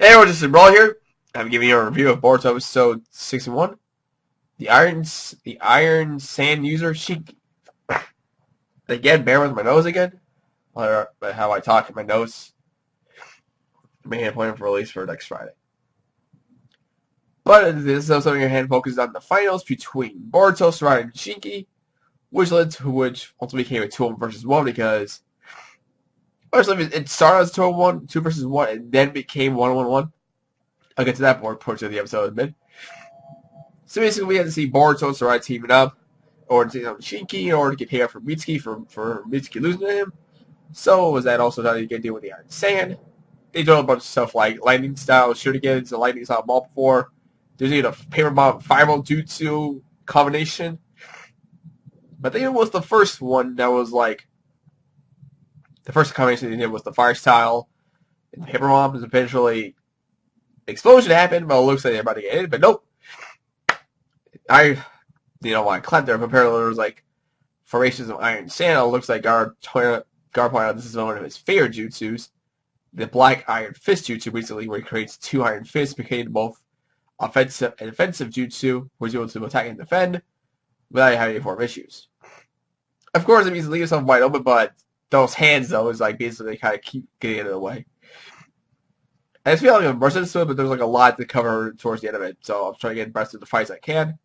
Hey everyone, just Brawl here. I'm giving you a review of Boruto episode 61. The Iron Sand user Shinki. Again, bear with my nose again. How I talk in my nose. May have planned for release for next Friday. But this episode, your hand focuses on the finals between Boruto, Sarada, and Shinki, which ultimately became a 2-1 versus 1 because actually it started as 2-1, 2 versus 1, and then became 1-1-1. I'll get to that more towards the episode in a bit. So basically, we had to see Boruto and Sarada teaming up, or to take on Shinki in order to get payout for Mitsuki for Mitsuki losing to him. So was that also how you get deal with the Iron Sand? They do a bunch of stuff like lightning style shurikens, a lightning style ball before. There's even a paper bomb fireball jutsu combination. But I think it was the first one that was like the first combination they did was the fire style and paper bombs. Eventually, explosion happened, but it looks like they're about to get it. But nope. When I clapped there, apparently there was like formations of iron sand. It looks like Gar pointed out this is one of his favorite jutsus, the Black Iron Fist jutsu, recently where he creates 2 iron fists, became both offensive and defensive jutsu, where he's able to attack and defend without having to form issues. Of course, it means leave yourself wide open, but those hands, though, is like basically kind of keep getting out of the way. I just feel like I'm rushing into it, but there's like a lot to cover towards the end of it, so I'm trying to get the best of the fights I can.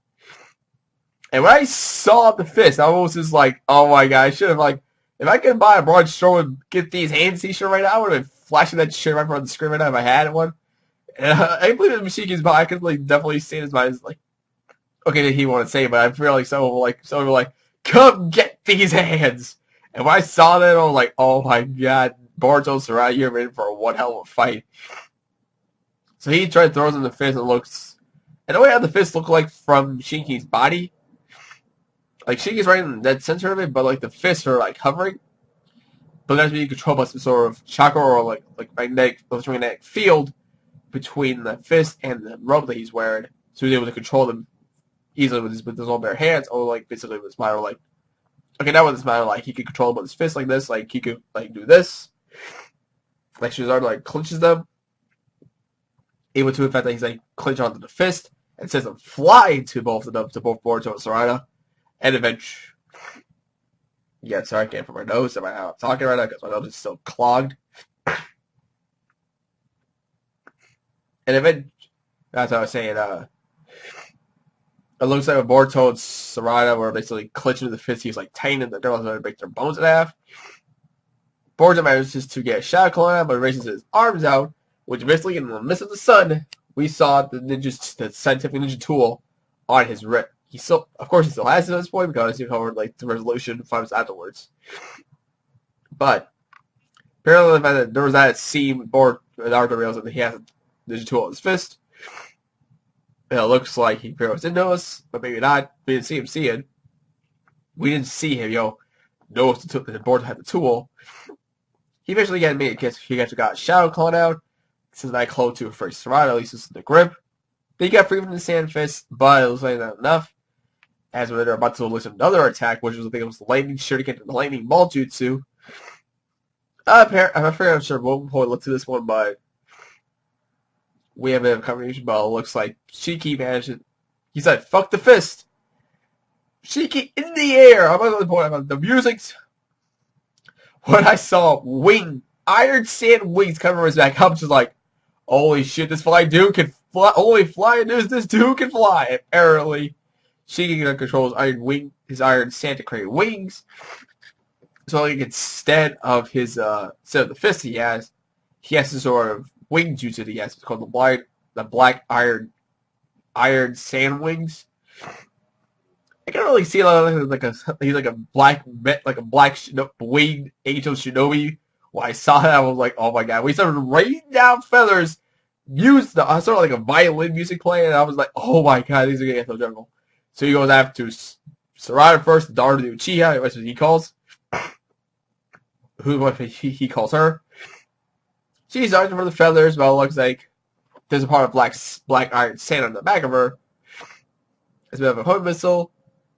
And when I saw the fist, I was just like, oh my god, I should have like, if I could buy a broad straw and get these hands t-shirt right now, I would have been flashing that shit right in front of the screen right now if I had one. And I believe in Mishiki's, but I could like definitely see his mind as like, okay, he won't say, but I feel like someone were like, come get these hands. And when I saw that, I was like, oh my god, Boruto Sarada, you're in for one hell of a fight. So he tried throws in the fist and looks, and the way how the fist look like from Shinki's body, like Shinki's right in the dead center of it, but like the fists are like hovering. But that's being controlled by some sort of chakra or like magnetic field between the fist and the robe that he's wearing, so he's able to control them easily with his own bare hands, or like basically with his matter like, okay, not with his matter like he could control them with his fist like this, like he could like do this, like Shizard like clinches them, able to effect that he's like clinch onto the fist and sends them flying to both of them, to both Boruto and Sarada, and eventually, yeah, sorry, I can't from my nose. I'm talking right now because my nose is still clogged. And eventually, that's what I was saying. It looks like a Boruto and Sarada were basically clinching to the fist. He's like tightening the girls to break their bones in half. Boruto manages to get a shadow clone out, but raises his arms out, which basically in the midst of the sun, we saw the scientific ninja tool on his wrist. Of course, he still has it at this point because he covered like the resolution 5 minutes afterwards. But apparently, the fact that there was that scene with Naruto realized that he has a ninja tool on his fist. It looks like he was into us, but maybe not. We didn't see him see it. We didn't see him, notice that Boruto had the tool. He eventually got made because he actually got a shadow clone out. Since that clone to a first Sarada, at least this is the grip. They got free from the sand fist, but it was like not enough. As when they're about to release another attack, which was I think it was the lightning shuriken and the lightning ball jutsu. I'm not sure what point look to this one, but we have a combination, but it looks like Shinki managed it. He said, fuck the fist. Shinki in the air. I'm at the point about the music. When I saw iron sand wings coming from his back, I'm just like, holy shit, this flying dude can fly. Only flying news, this dude can fly. Apparently, Shinki controls his iron sand to create wings. So like instead of the fist he has this sort of wing jutsu that he has. It's called the black iron sand wings. I can't really see he's like a black winged angel shinobi. When I saw that, I was like, oh my god. We started raining down feathers. I saw like a violin music playing, and I was like, oh my god, these are getting so jungle. So he goes after Sarada first, Naruto the Uchiha, that's what he calls. What he calls her. She's arguing for the feathers, but it looks like there's a part of black iron sand on the back of her. It's a bit of a homing missile.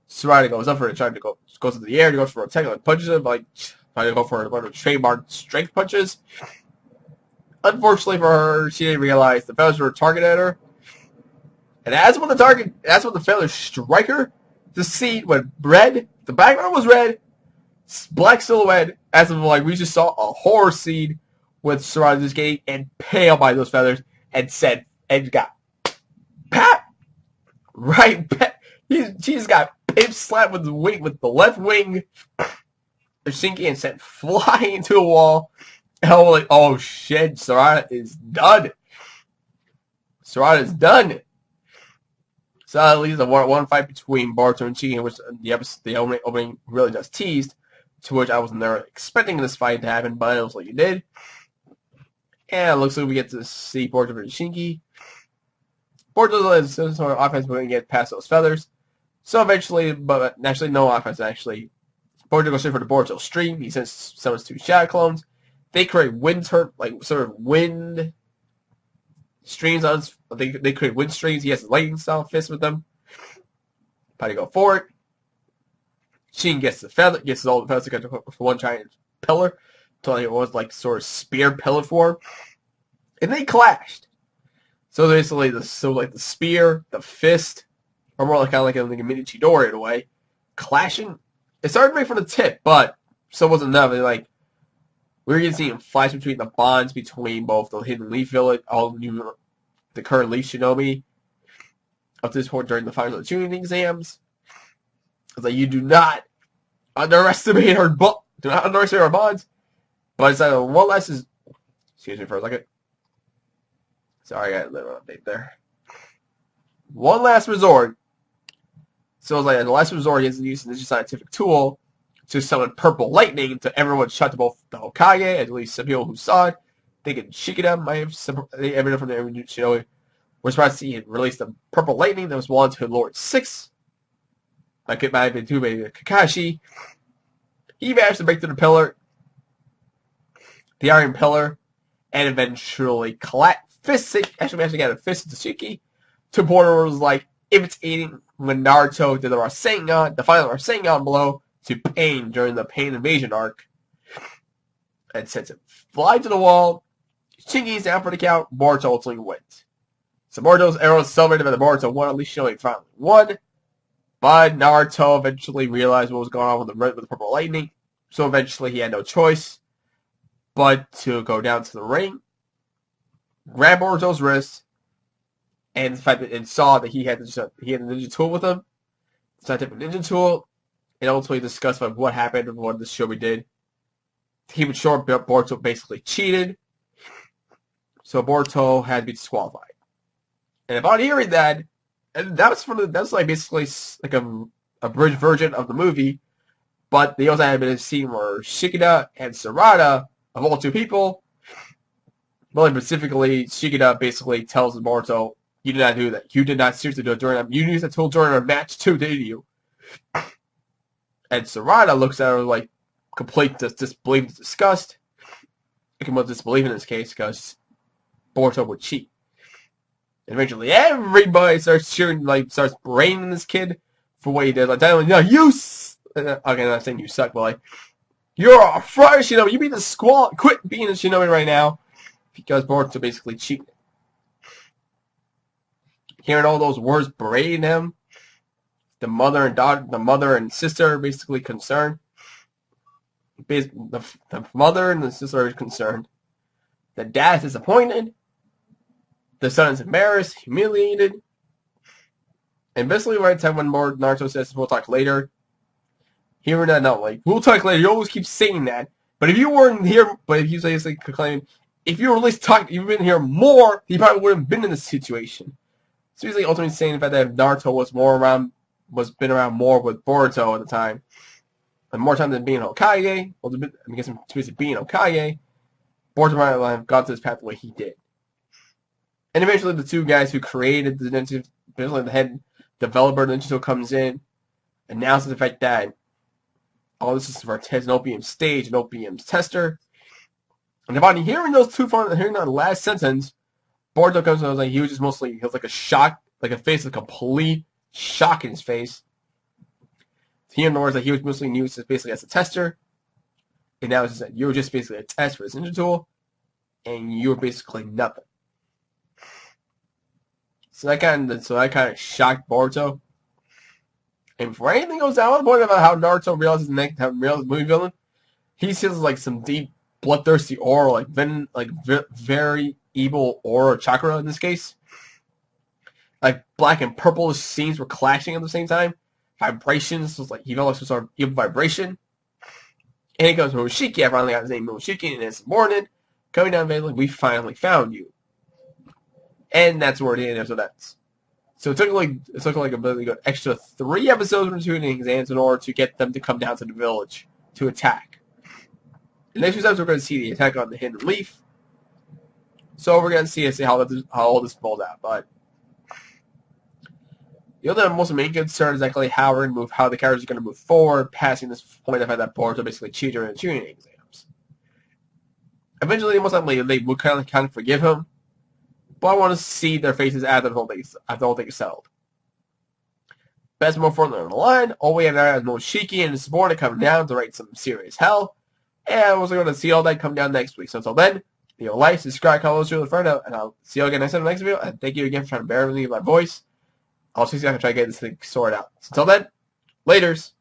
Sarada goes up for it, goes into the air, goes for a technical and punches him, like trying to go for one of the trademark strength punches. Unfortunately for her, she didn't realize the feathers were targeted at her. And as when the feathers strike her, the scene went red. The background was red, black silhouette, as of like we just saw a horror scene with Sarada just getting impaled by those feathers and got pat right. She just got pimp slapped with the left wing of Shinki and sent flying into a wall. And I was like, oh shit, Sarada is done. Sarada is done. So at least the one fight between Boruto and Shinki, which the opening really just teased, to which I was never expecting this fight to happen, but it looks like it did. And it looks like we get to see Boruto versus Shinki. Boruto's sort of offense going to get past those feathers. So eventually, but actually no offense actually. Boruto goes straight for the Boruto stream. He summons 2 shadow clones. They create wind streams on his, they create wind streams. He has a lightning style fist with them. Probably go forward. Shin gets all the feathers together for one giant pillar. Until it was like sort of spear pillar form. And they clashed. So basically the spear, the fist, or more like kind of like a mini Chidori in a way, clashing. It started right from the tip, but so wasn't enough. We were getting seeing flash between the bonds between both the Hidden Leaf Village, the current Leaf Shinobi, up to this point during the final tuning exams. It's like you do not underestimate our bonds. But it's like one last is. Excuse me for a second. Sorry, I got a little update there. One last resort. So it's like the last resort, he has to use this scientific tool to summon purple lightning to everyone shot to both the Hokage, at least some people who saw it. They can Shikida might have some evidence from the Shinobi. We're surprised to see it release the purple lightning that was won to Lord 6. Like it might have been too maybe Kakashi. He managed to break through the pillar, the iron pillar, and eventually actually managed to get a fist to Shinki. To Border was like imitating when Naruto did the final Rasengan blow to Pain during the Pain Invasion arc. And sends it flying to the wall. Shinki's down for the count. Boruto ultimately wins. So Boruto's arrow is celebrated by the Boruto won, at least showing finally won. But Naruto eventually realized what was going on with the purple lightning. So eventually he had no choice but to go down to the ring, grab Boruto's wrist, and saw that he had the ninja tool with him. Scientific ninja tool, and ultimately discussed what happened and what the Shinobi did. To keep it short, Boruto basically cheated, so Boruto had to be disqualified. And upon hearing that, and that's like basically like a bridge version of the movie, but they also had been a scene where Shikida and Sarada, of all 2 people, really specifically, Shikida basically tells Boruto, "You did not do that. You did not seriously do it you used that tool during our match too, didn't you?" And Sarada looks at her like complete disbelief and disgust. It can disbelief in this case because Boruto would cheat. And eventually everybody starts cheering, starts braining this kid for what he did. Like, no, you okay, I'm not saying you suck, but like, you're a fraud Shinobi. You be the squall. Quit being a Shinobi right now. Because Boruto basically cheated. Hearing all those words berating him, the mother and sister are basically concerned. The mother and the sister are concerned. The dad is disappointed. The son is embarrassed, humiliated. And basically right at the time when Naruto says we'll talk later, hearing that we'll talk later, you always keep saying that. But if you weren't here, if you basically claim, if you were at least you've been here more, you probably wouldn't have been in this situation. So he's ultimately saying the fact that if Naruto was been around more with Boruto at the time, and more time than being Hokage, I guess I'm too busy being Hokage, Boruto might have gone to this path the way he did. And eventually the 2 guys who created the ninja, basically the head developer of the ninja comes in, announces the fact that all this is for an opium stage, an opium tester. And upon hearing hearing that last sentence, Boruto comes and he was like a shock, like a face of complete shock in his face. Hearing the words that he was mostly used basically as a tester, and now it's just that you were just basically a test for his ninja tool. and you were basically nothing. So that kind of shocked Boruto. And before anything goes down, I want to point out how Naruto realizes movie villain. He sees like some deep, bloodthirsty aura, very evil aura chakra in this case. Like black and purple scenes were clashing at the same time. Vibrations was like he felt like some sort of evil vibration. And he goes, Momoshiki, I finally got his name, Momoshiki, and it's morning. Coming down, like, we finally found you. And that's where the episode ends. So it took like a really good extra 3 episodes between exams in order to get them to come down to the village to attack. The next few times we're going to see the attack on the Hidden Leaf. So we're going to see how all this falls out. But the other most main concern is actually how the characters are going to move forward, passing this point of that Boruto basically cheated in the tuning exams. Eventually, most likely, they would kind of forgive him. But I want to see their faces after the whole thing is settled. But more further on the line, all we have now is Momoshiki and his subordinate coming down to write some serious hell. And we're going to see all that come down next week. So until then, like, subscribe, comment, share with a friend out, and I'll see you again next time in the next video. And thank you again for trying to bear with me with my voice. I'll see you guys to try to get this thing sorted out. So until then, laters.